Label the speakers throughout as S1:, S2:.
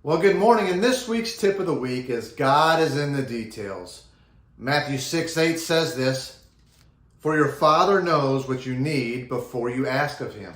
S1: Well, good morning. And this week's tip of the week is God is in the details. Matthew 6:8 says this, "For your Father knows what you need before you ask of Him."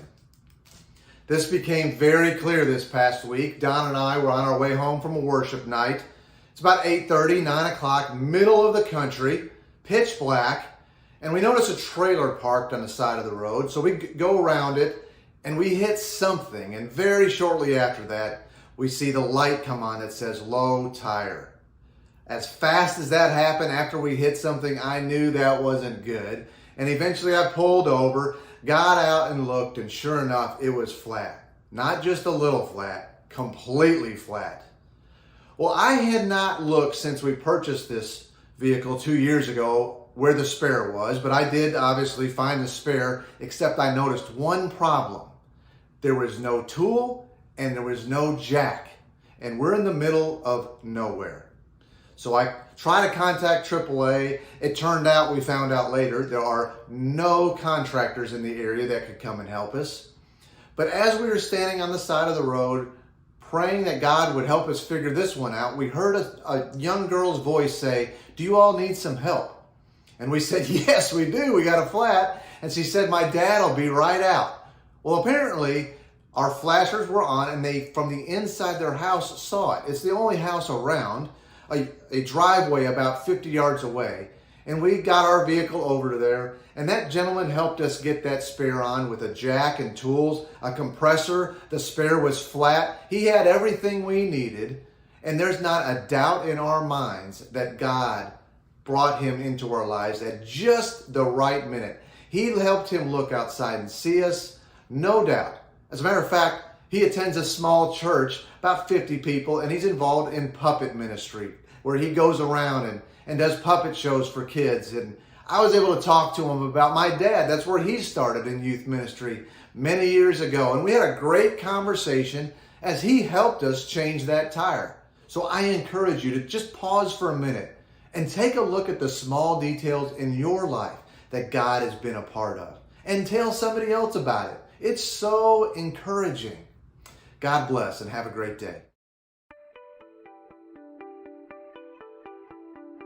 S1: This became very clear this past week. Don and I were on our way home from a worship night. It's about 8:30, 9 o'clock, middle of the country, pitch black, and we notice a trailer parked on the side of the road. So we go around it and we hit something, and very shortly after that, we see the light come on that says low tire. As fast as that happened after we hit something, I knew that wasn't good. And eventually I pulled over, got out and looked, and sure enough, it was flat. Not just a little flat, completely flat. Well, I had not looked since we purchased this vehicle 2 years ago where the spare was, but I did obviously find the spare, except I noticed one problem. There was no tool and there was no jack, and we're in the middle of nowhere. So I tried to contact AAA. It turned out, we found out later, there are no contractors in the area that could come and help us. But as we were standing on the side of the road, praying that God would help us figure this one out, we heard a young girl's voice say, "Do you all need some help?" And we said, "Yes, we do. We got a flat." And she said, "My dad will be right out." Well, apparently, our flashers were on, and they, from the inside their house, saw it. It's the only house around, a driveway about 50 yards away. And we got our vehicle over to there, and that gentleman helped us get that spare on with a jack and tools, a compressor. The spare was flat. He had everything we needed, and there's not a doubt in our minds that God brought him into our lives at just the right minute. He helped him look outside and see us, no doubt. As a matter of fact, he attends a small church, about 50 people, and he's involved in puppet ministry, where he goes around and does puppet shows for kids. And I was able to talk to him about my dad. That's where he started in youth ministry many years ago. And we had a great conversation as he helped us change that tire. So I encourage you to just pause for a minute and take a look at the small details in your life that God has been a part of, and tell somebody else about it. It's so encouraging. God bless and have a great day.